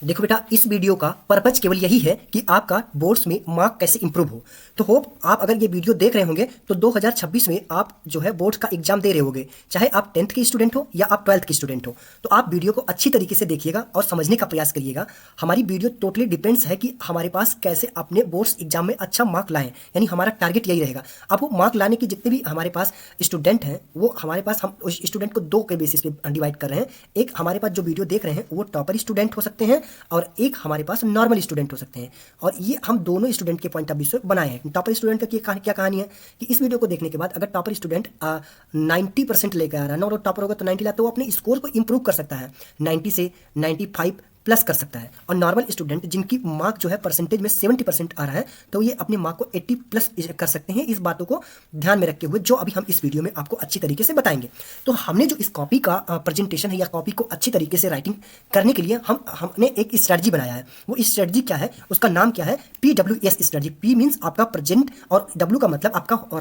देखो बेटा, इस वीडियो का पर्पज केवल यही है कि आपका बोर्ड्स में मार्क कैसे इंप्रूव हो। तो होप आप अगर ये वीडियो देख रहे होंगे तो 2026 में आप जो है बोर्ड्स का एग्जाम दे रहे होंगे, चाहे आप 10th के स्टूडेंट हो या आप 12th के स्टूडेंट हो। तो आप वीडियो को अच्छी तरीके से देखिएगा और समझने का प्रयास करिएगा। हमारी वीडियो टोटली डिपेंड्स है कि हमारे पास कैसे अपने बोर्ड्स एग्जाम में अच्छा मार्क लाएं, यानी हमारा टारगेट यही रहेगा। अब वो मार्क लाने के जितने भी हमारे पास स्टूडेंट हैं, वो हमारे पास हम उस स्टूडेंट को दो के बेसिस पे डिवाइड कर रहे हैं। एक हमारे पास जो वीडियो देख रहे हैं वो टॉपर स्टूडेंट हो सकते हैं और एक हमारे पास नॉर्मल स्टूडेंट हो सकते हैं। और ये हम दोनों स्टूडेंट के पॉइंट ऑफ व्यू से बनाए हैं। टॉपर स्टूडेंट का क्या कहानी है कि इस वीडियो को देखने के बाद अगर टॉपर स्टूडेंट 90% लेकर आ रहा है ना, और टॉपर होगा तो 90 लाता, तो वो अपने स्कोर को इंप्रूव कर सकता है, 90 से 95 प्लस कर सकता है। और नॉर्मल स्टूडेंट जिनकी मार्क जो है परसेंटेज में 70% आ रहा है, तो ये अपने मार्क को 80 प्लस कर सकते हैं। इस बातों को ध्यान में रखते हुए जो अभी हम इस वीडियो में आपको अच्छी तरीके से बताएंगे। तो हमने जो इस कॉपी का प्रेजेंटेशन है या कॉपी को अच्छी तरीके से राइटिंग करने के लिए हमने एक स्ट्रेटजी बनाया है। वो स्ट्रेटजी क्या है, उसका नाम क्या है, PWS स्ट्रेटजी। P मीन्स आपका प्रेजेंट और W का मतलब आपका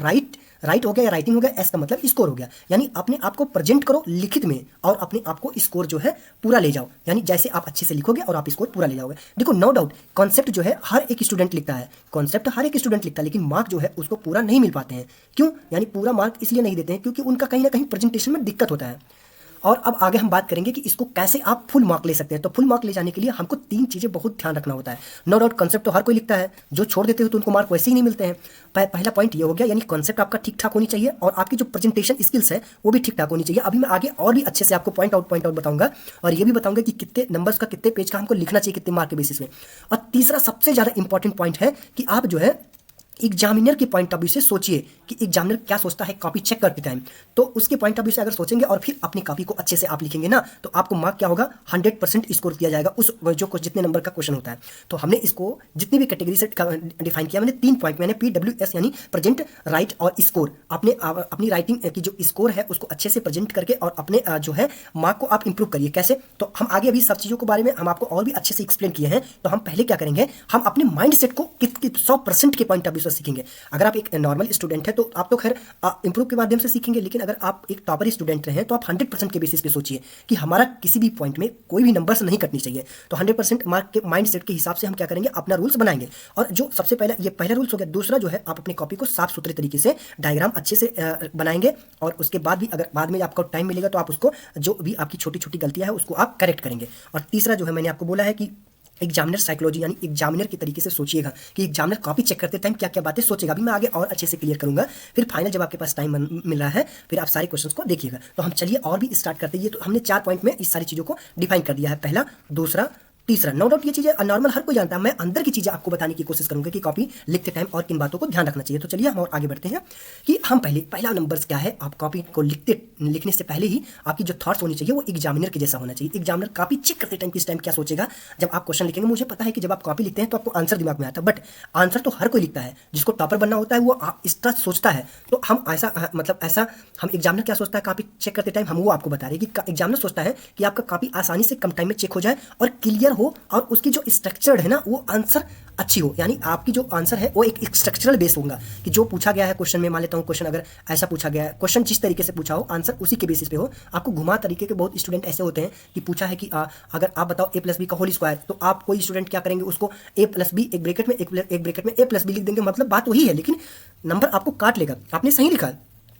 राइट हो गया या राइटिंग हो गया, S का मतलब स्कोर हो गया। यानी अपने आप को प्रेजेंट करो लिखित में और अपने आप को स्कोर जो है पूरा ले जाओ, यानी जैसे आप अच्छे से लिखोगे और आप स्कोर पूरा ले जाओगे। देखो, नो डाउट कॉन्सेप्ट जो है हर एक स्टूडेंट लिखता है, लेकिन मार्क जो है उसको पूरा नहीं मिल पाते हैं। क्यों? यानी पूरा मार्क इसलिए नहीं देते हैं क्योंकि उनका कहीं ना कहीं प्रेजेंटेशन में दिक्कत होता है। और अब आगे हम बात करेंगे कि इसको कैसे आप फुल मार्क ले सकते हैं। तो फुल मार्क ले जाने के लिए हमको 3 चीज़ें बहुत ध्यान रखना होता है। नो डाउट कॉन्सेप्ट तो हर कोई लिखता है, जो छोड़ देते हो तो उनको मार्क वैसे ही नहीं मिलते हैं। पहला पॉइंट ये हो गया, यानी कॉन्सेप्ट आपका ठीक ठाक होनी चाहिए और आपकी जो प्रेजेंटेशन स्किल्स है वो भी ठीक ठाक होनी चाहिए। अभी मैं आगे और भी अच्छे से आपको पॉइंट आउट बताऊंगा और ये भी बताऊंगा कि कितने नंबर्स का, कितने पेज का हमको लिखना चाहिए, कितने मार्क के बेसिस में। और तीसरा सबसे ज़्यादा इंपॉर्टेंट पॉइंट है कि आप जो है एग्जामिनर के पॉइंट ऑफ व्यू से सोचिए कि एग्जामिनर क्या सोचता है कॉपी चेक करते टाइम। तो उसके पॉइंट ऑफ व्यू से अगर सोचेंगे और फिर अपनी कॉपी को अच्छे से आप लिखेंगे ना, तो आपको मार्क क्या होगा, 100% स्कोर दिया जाएगा उस जो जितने नंबर का क्वेश्चन होता है। तो हमने इसको जितनी भी कैटेगरी से डिफाइन किया, मैंने 3 पॉइंट, मैंने PWS यानी प्रेजेंट, राइट और स्कोर। अपनी राइटिंग की जो स्कोर है उसको अच्छे से प्रेजेंट करके और अपने जो है मार्क को आप इंप्रूव करिए। कैसे? तो हम आगे अभी सब चीज़ों के बारे में हम आपको और भी अच्छे से एक्सप्लेन किए हैं। तो हम पहले क्या करेंगे, हम अपने माइंड सेट को 100% के पॉइंट ऑफ व्यू से सीखेंगे। अगर आप एक नॉर्मल स्टूडेंट है तो आप तो खैर इंप्रूव के माध्यम से सीखेंगे, लेकिन अगर आप एक टॉपर स्टूडेंट रहे तो आप 100% के बेसिस पे सोचिए कि हमारा किसी भी पॉइंट में कोई भी नंबर से नहीं कटनी चाहिए। तो 100% मार्क के माइंड सेट के हिसाब से हम क्या करेंगे, अपना रूल्स बनाएंगे। और जो सबसे पहला, ये पहला रूल्स हो गया। दूसरा जो है, आप अपनी कॉपी को साफ सुथरे तरीके से डायग्राम अच्छे से बनाएंगे और उसके बाद भी अगर बाद में आपको टाइम मिलेगा तो आप उसको, जो भी आपकी छोटी छोटी गलतियां है उसको आप करेक्ट करेंगे। और तीसरा जो है, मैंने आपको बोला है कि एग्जामिनर साइकोलॉजी, यानी एग्जामिनर के तरीके से सोचिएगा कि एग्जामिनर कॉपी चेक करते टाइम क्या क्या बातें सोचेगा। अभी मैं आगे और अच्छे से क्लियर करूंगा। फिर फाइनल जब आपके पास टाइम मिल रहा है फिर आप सारे क्वेश्चंस को देखिएगा। तो हम चलिए और भी स्टार्ट करते हैं। ये तो हमने 4 पॉइंट में इस सारी चीज़ों को डिफाइन कर दिया है, पहला, दूसरा, तीसरा। नो डाउट ये चीज़ें नॉर्मल हर कोई जानता है, मैं अंदर की चीज़ें आपको बताने की कोशिश करूंगा कि कॉपी लिखते टाइम और किन बातों को ध्यान रखना चाहिए। तो चलिए हम और आगे बढ़ते हैं कि हम पहला नंबर क्या है, आप कॉपी को लिखने से पहले ही आपकी जो थॉट्स होनी चाहिए वो एग्जामिनर के जैसा होना चाहिए। एग्जामिनर कॉपी चेक करते टाइम किस टाइम क्या सोचेगा जब आप क्वेश्चन लिखेंगे। मुझे पता है कि जब आप कॉपी लिखते हैं तो आपको आंसर दिमाग में आता है, बट आंसर तो हर कोई लिखता है। जिसको टॉपर बनना होता है वो इस तरह सोचता है। तो हम ऐसा हम एग्जामिनर क्या सोचता है कॉपी चेक करते टाइम, हम वो आपको बता रहे हैं कि एग्जामिनर सोचता है कि आपका कॉपी आसानी से कम टाइम में चेक हो जाए और क्लियर हो, और उसकी जो स्ट्रक्चर्ड है ना वो आंसर अच्छी हो। यानी आपकी जो आंसर है वो एक स्ट्रक्चरल बेस होगा कि जो पूछा गया है क्वेश्चन में, मान लेता हूँ क्वेश्चन अगर ऐसा पूछा गया है, क्वेश्चन जिस तरीके से पूछा हो आंसर उसी के बेसिस पे हो। आपको घुमा तरीके के बहुत स्टूडेंट ऐसे होते हैं कि पूछा है कि अगर आप बताओ A+B का होल स्क्वायर, तो आप कोई स्टूडेंट क्या करेंगे, उसको A+B एक ब्रैकेट में A+B लिख देंगे, मतलब बात वही है लेकिन नंबर आपको काट लेगा। आपने सही लिखा,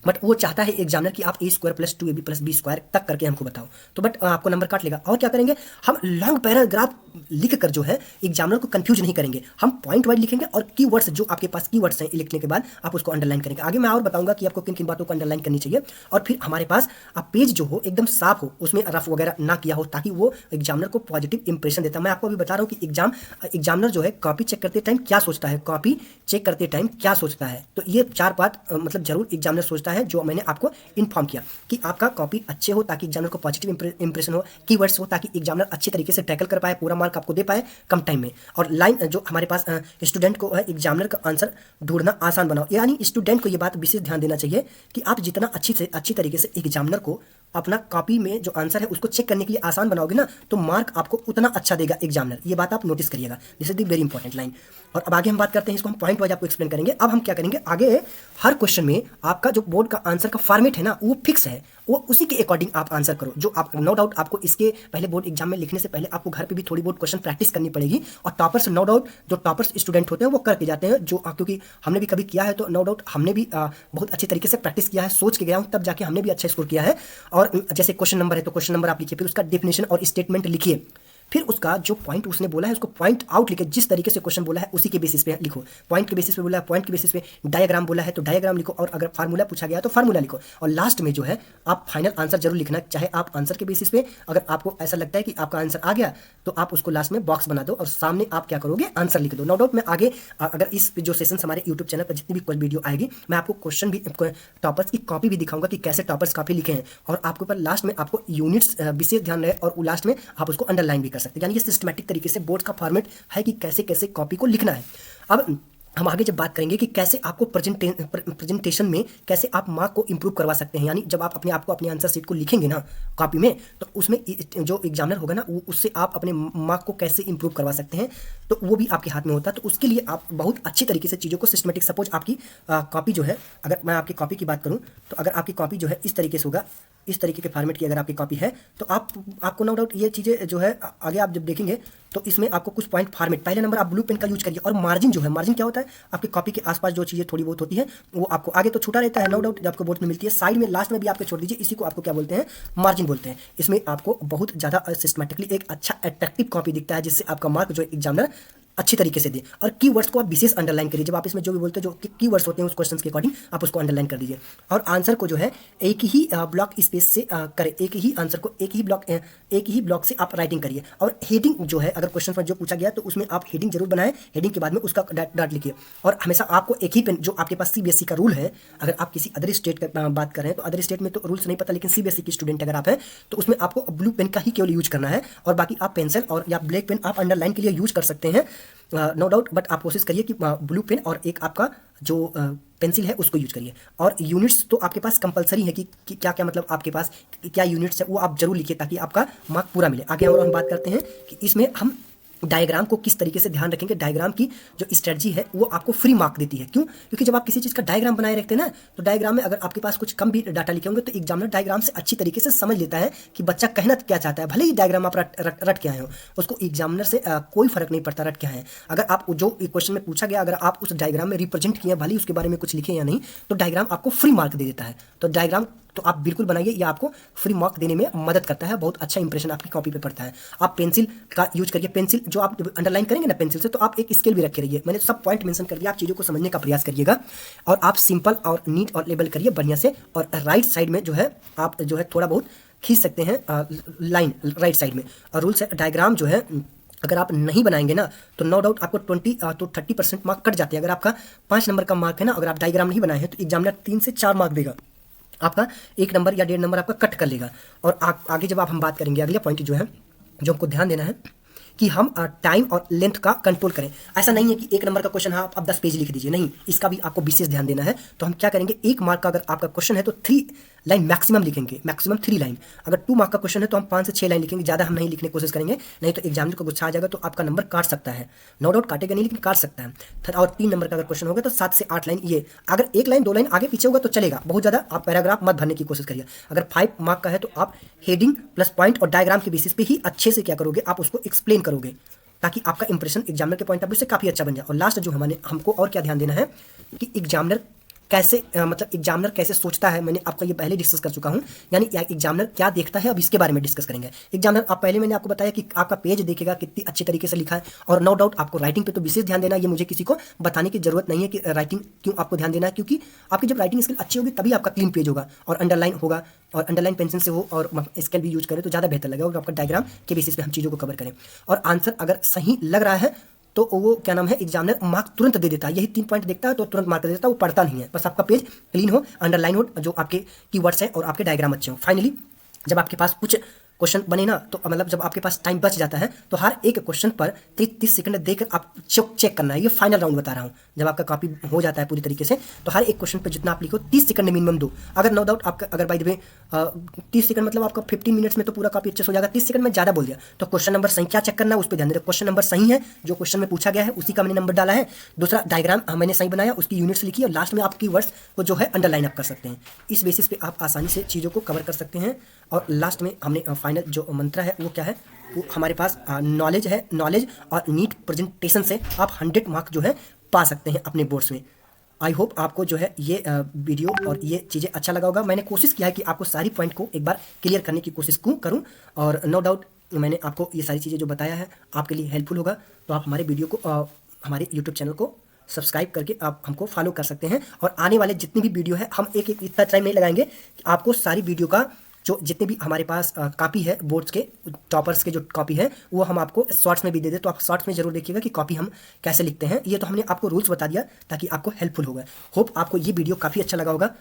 बट वो चाहता है एग्जामिनर कि आप A² + 2AB + B² तक करके हमको बताओ, तो बट आपको नंबर काट लेगा। और क्या करेंगे, हम लॉन्ग पैराग्राफ लिख कर जो है एग्जामिनर को कंफ्यूज नहीं करेंगे। हम पॉइंट वाइज लिखेंगे और कीवर्ड्स, जो आपके पास कीवर्ड्स हैं लिखने के बाद आप उसको अंडरलाइन करेंगे। आगे मैं और बताऊंगा कि आपको किन किन बातों को अंडरलाइन करनी चाहिए। और फिर हमारे पास आप पेज जो हो एकदम साफ हो, उसमें रफ वगैरह ना किया हो, ताकि वो एग्जामिनर को पॉजिटिव इंप्रेशन देता है। मैं आपको अभी बता रहा हूँ कि एग्जामिनर जो है कॉपी चेक करते टाइम क्या सोचता है, कॉपी चेक करते टाइम क्या सोचता है। तो ये 4 बात मतलब जरूर एग्जामिनर सोचता है, जो मैंने आपको इन्फॉर्म किया कि आपका कॉपी अच्छे हो ताकि एग्जामिनर को पॉजिटिव इंप्रेशन हो, कीवर्ड्स हो ताकि एग्जामिनर अच्छे तरीके से टैकल कर पाए, पूरा मार्क आपको दे पाए कम टाइम में, और लाइन जो हमारे पास स्टूडेंट को है एग्जामिनर का आंसर ढूंढना आसान बनाओ। यानी स्टूडेंट को ये बात विशेष ध्यान देना चाहिए कि आप जितना अच्छी तरीके से एग्जामिनर को अपना कॉपी में जो आंसर है उसको चेक करने के लिए आसान बनाओगे ना, तो मार्क आपको उतना अच्छा देगा एग्जामिनर। ये बात आप नोटिस करिएगा, this is the very important line. और अब आगे हम बात करते हैं, इसको हम पॉइंट वाइज आपको एक्सप्लेन करेंगे। अब हम क्या करेंगे आगे, हर क्वेश्चन में आपका जो बोर्ड का आंसर का फॉर्मेट है ना वो फिक्स है, वो उसी के अकॉर्डिंग आप आंसर करो। जो आप नो डाउट आपको इसके पहले बोर्ड एग्जाम में लिखने से पहले आपको घर पे भी थोड़ी बहुत क्वेश्चन प्रैक्टिस करनी पड़ेगी। और टॉपर्स नो डाउट, जो टॉपर्स स्टूडेंट होते हैं वो करके जाते हैं, जो क्योंकि हमने भी कभी किया है, तो नो डाउट हमने भी बहुत अच्छे तरीके से प्रैक्टिस किया है, सोच के गया हूँ तब जाके हमने भी अच्छा स्कोर किया है। और जैसे क्वेश्चन नंबर है तो क्वेश्चन नंबर आप लिखिए, फिर उसका डेफिनेशन और स्टेटमेंट लिखिए, फिर उसका जो पॉइंट उसने बोला है उसको पॉइंट आउट लिखे, जिस तरीके से क्वेश्चन बोला है उसी के बेसिस पे लिखो। पॉइंट के बेसिस पे बोला है पॉइंट के बेसिस पे, डायग्राम बोला है तो डायग्राम लिखो, और अगर फार्मूला पूछा गया तो फार्मूला लिखो। और लास्ट में जो है आप फाइनल आंसर जरूर लिखना, चाहे आप आंसर के बेसिस पे अगर आपको ऐसा लगता है कि आपका आंसर आ गया तो आप उसको लास्ट में बॉक्स बना दो और सामने आप क्या करोगे आंसर लिख दो। नो डाउट मैं आगे अगर इस जो सेशन हमारे यूट्यूब चैनल पर जितनी भी वीडियो आएगी मैं आपको क्वेश्चन भी टॉपर्स की कॉपी भी दिखाऊंगा कि कैसे टॉपर्स कॉपी लिखे हैं, और आपके ऊपर लास्ट में आपको यूनिट्स विशेष ध्यान रहे और लास्ट में आप उसको अंडरलाइन भी कर सकते हैं। यानी ये सिस्टमैटिक तरीके से बोर्ड का फॉर्मेट है कि कैसे कैसे कॉपी को लिखना है। अब हम आगे जब बात करेंगे कि कैसे आपको प्रेजेंटेशन में कैसे आप मार्क को इंप्रूव करवा सकते हैं, यानी जब आप अपने आप को अपने आंसर शीट को लिखेंगे ना कॉपी में, तो उसमें जो एग्जामिनर होगा ना उससे आप अपने मार्क को कैसे इंप्रूव करवा सकते हैं, तो वो भी आपके हाथ में होता है। तो उसके लिए आप बहुत अच्छी तरीके से चीज़ों को सिस्टमेटिक, सपोज आपकी कॉपी जो है, अगर मैं आपकी कॉपी की बात करूँ तो अगर आपकी कॉपी जो है इस तरीके से होगा, इस तरीके के फॉर्मेट की अगर आपकी कॉपी है तो आपको नो डाउट ये चीज़ें जो है आगे आप जब देखेंगे तो इसमें आपको कुछ पॉइंट फॉर्मेट, पहले नंबर आप ब्लू पेन का यूज करिए। और मार्जिन जो है, मार्जिन क्या होता है, आपकी कॉपी के आसपास जो चीज़ें थोड़ी बहुत होती है वो आपको आगे तो छूटा रहता है नो डाउट, जब आपको बोर्ड में मिलती है साइड में लास्ट में भी आपको छोड़ दीजिए, इसी को आपको क्या बोलते हैं, मार्जिन बोलते हैं। इसमें आपको बहुत ज़्यादा सिस्टमेटिकली एक अच्छा अट्रैक्टिव कॉपी दिखता है, जिससे आपका मार्क जो एग्जामिनर अच्छी तरीके से दे। और कीवर्ड्स को आप विशेष अंडरलाइन करिए, जब आप इसमें जो भी बोलते हैं जो कीवर्ड्स होते हैं उस क्वेश्चन के अकॉर्डिंग आप उसको अंडरलाइन कर दीजिए। और आंसर को जो है एक ही ब्लॉक स्पेस से करें, एक ही आंसर को एक ही ब्लॉक से आप राइटिंग करिए। और हेडिंग जो है, अगर क्वेश्चन पर जो पूछा गया तो उसमें आप हेडिंग जरूर बनाएं, हेडिंग के बाद में उसका डॉट लिखिए। और हमेशा आपको एक ही पेन, जो आपके पास सीबीएसई का रूल है, अगर आप किसी अदर स्टेट का बात कर रहे हैं तो अदर स्टेट में तो रूल्स नहीं पता, लेकिन सीबीएसई की स्टूडेंट अगर आप हैं तो उसमें आपको ब्लू पेन का ही केवल यूज करना है, और बाकी आप पेंसिल और या ब्लैक पेन आप अंडरलाइन के लिए यूज कर सकते हैं नो डाउट। बट आप कोशिश करिए कि ब्लू पेन और एक आपका जो पेंसिल है उसको यूज करिए। और यूनिट्स तो आपके पास कंपलसरी है कि क्या क्या मतलब आपके पास क्या यूनिट्स है वो आप जरूर लिखिए ताकि आपका मार्क पूरा मिले। आगे और हम बात करते हैं कि इसमें हम डायग्राम को किस तरीके से ध्यान रखेंगे। डायग्राम की जो स्ट्रेटजी है वो आपको फ्री मार्क देती है। क्यों? क्योंकि जब आप किसी चीज़ का डायग्राम बनाए रखते हैं ना, तो डायग्राम में अगर आपके पास कुछ कम भी डाटा लिखे होंगे तो एग्जामिनर डायग्राम से अच्छी तरीके से समझ लेता है कि बच्चा कहना क्या चाहता है। भले ही डायग्राम आप रट के आए हो, उसको एग्जामिनर से कोई फर्क नहीं पड़ता रट के आए हैं। अगर आप जो क्वेश्चन में पूछा गया, अगर आप उस डायग्राम में रिप्रेजेंट किए, भले ही उसके बारे में कुछ लिखे या नहीं, तो डायग्राम आपको फ्री मार्क दे देता है। तो डायग्राम तो आप बिल्कुल बनाइए, ये आपको फ्री मार्क देने में मदद करता है, बहुत अच्छा इंप्रेशन आपकी कॉपी पे पड़ता है। आप पेंसिल का यूज करिए, पेंसिल जो आप अंडरलाइन करेंगे ना पेंसिल से, तो आप एक स्केल भी रखे रहिए। मैंने सब पॉइंट मेंशन कर दिया, आप चीज़ों को समझने का प्रयास करिएगा और आप सिंपल और नीट और लेबल करिए बढ़िया से। और राइट साइड में जो है आप जो है थोड़ा बहुत खींच सकते हैं लाइन राइट साइड में। और रूल्स है, डायग्राम जो है अगर आप नहीं बनाएंगे ना तो नो डाउट आपको 30% मार्क कट जाते हैं। अगर आपका 5 नंबर का मार्क है ना, अगर आप डायग्राम नहीं बनाए हैं तो एग्जामिनर 3 से 4 मार्क देगा, आपका 1 नंबर या 1.5 नंबर आपका कट कर लेगा। और आगे जब आप हम बात करेंगे, अगले पॉइंट जो है जो हमको ध्यान देना है कि हम टाइम और लेंथ का कंट्रोल करें। ऐसा नहीं है कि 1 नंबर का क्वेश्चन है आप 10 पेज लिख दीजिए, नहीं, इसका भी आपको विशेष ध्यान देना है। तो हम क्या करेंगे, 1 मार्क का अगर आपका क्वेश्चन है तो 3 लाइन मैक्सिमम लिखेंगे, मैक्सिमम 3 लाइन। अगर 2 मार्क का क्वेश्चन है तो हम 5 से 6 लाइन लिखेंगे, ज़्यादा हम नहीं लिखने की कोशिश करेंगे, नहीं तो एग्जामिनर को गुस्सा आ जाएगा तो आपका नंबर काट सकता है। नो डाउट काटेगा नहीं, लेकिन काट सकता है। और 3 नंबर का अगर क्वेश्चन होगा तो 7 से 8 लाइन। ये अगर 1 लाइन 2 लाइन आगे पीछे होगा तो चलेगा, बहुत ज़्यादा आप पैराग्राफ मत भरने की कोशिश करिए। अगर 5 मार्क का है तो आप हेडिंग प्लस पॉइंट और डायग्राम के बेसिस पे ही अच्छे से क्या करोगे, आप उसको एक्सप्लेन करोगे ताकि आपका इंप्रेशन एग्जामिनर के पॉइंट ऑफ व्यू से काफ़ी अच्छा बन जाए। और लास्ट जो हमको और क्या ध्यान देना है कि एग्जामिनर कैसे मतलब एग्जामिनर कैसे सोचता है, मैंने आपको ये पहले डिस्कस कर चुका हूँ। यानी एग्जामिनर क्या देखता है, अब इसके बारे में डिस्कस करेंगे। एग्जामिनर आप पहले मैंने आपको बताया कि आपका पेज देखेगा कितनी अच्छी तरीके से लिखा है। और नो डाउट आपको राइटिंग पे तो विशेष ध्यान देना, ये मुझे किसी को बताने की जरूरत नहीं है कि राइटिंग क्यों आपको ध्यान देना है, क्योंकि आपकी जब राइटिंग स्किल अच्छी होगी तभी आपका क्लीन पेज होगा और अंडरलाइन होगा। और अंडरलाइन पेंसिल से हो और स्केल भी यूज करें तो ज़्यादा बेहतर लगेगा। और आपका डायग्राम के बेसिस पे हम चीज़ों को कवर करें और आंसर अगर सही लग रहा है तो वो क्या नाम है, एग्जामिनर मार्क तुरंत दे देता है। यही 3 पॉइंट देखता है तो तुरंत मार्क दे देता है, वो पढ़ता नहीं है। बस आपका पेज क्लीन हो, अंडरलाइन हो, जो आपके कीवर्ड्स हैं और आपके डायग्राम अच्छे हो। फाइनली जब आपके पास कुछ क्वेश्चन बने ना तो मतलब जब आपके पास टाइम बच जाता है तो हर एक क्वेश्चन पर 30 सेकंड देकर आप चेक करना है। ये फाइनल राउंड बता रहा हूँ। जब आपका कॉपी हो जाता है पूरी तरीके से तो हर एक क्वेश्चन पर जितना आप लिखो 30 सेकंड मिनिमम दो। अगर नो डाउट आपका अगर बाय द वे 30 सेकंड मतलब आपका 15 मिनट्स में तो पूरा कॉपी अच्छे से हो जाएगा। 30 सेकंड में ज़्यादा बोल दिया तो क्वेश्चन नंबर संख्या चेक करना, उस पर ध्यान देना। क्वेश्चन नंबर सही है, जो क्वेश्चन में पूछा गया है उसी का मैंने नंबर डाला है। दूसरा डायग्राम मैंने सही बनाया, उसकी यूनिट्स लिखी और लास्ट में आपकी वर्ड्स को जो है अंडरलाइन आप कर सकते हैं। इस बेसिस पे आप आसानी से चीज़ों को कवर कर सकते हैं। और लास्ट में हमने फाइनल जो मंत्र है वो क्या है, वो हमारे पास नॉलेज है। नॉलेज और नीट प्रेजेंटेशन से आप 100 मार्क जो है पा सकते हैं अपने बोर्ड्स में। आई होप आपको जो है ये वीडियो और ये चीज़ें अच्छा लगा होगा। मैंने कोशिश किया है कि आपको सारी पॉइंट को एक बार क्लियर करने की कोशिश करूँ और नो डाउट मैंने आपको ये सारी चीज़ें जो बताया है आपके लिए हेल्पफुल होगा। तो आप हमारे वीडियो को हमारे यूट्यूब चैनल को सब्सक्राइब करके आप हमको फॉलो कर सकते हैं। और आने वाले जितनी भी वीडियो है हम एक इतना टाइम नहीं लगाएंगे कि आपको सारी वीडियो का जो जितने भी हमारे पास कॉपी है बोर्ड्स के टॉपर्स के जो कॉपी है वो हम आपको शॉर्ट्स में भी दे दे। तो आप शॉर्ट्स में जरूर देखिएगा कि कॉपी हम कैसे लिखते हैं। ये तो हमने आपको रूल्स बता दिया ताकि आपको हेल्पफुल होगा। होप आपको ये वीडियो काफ़ी अच्छा लगा होगा।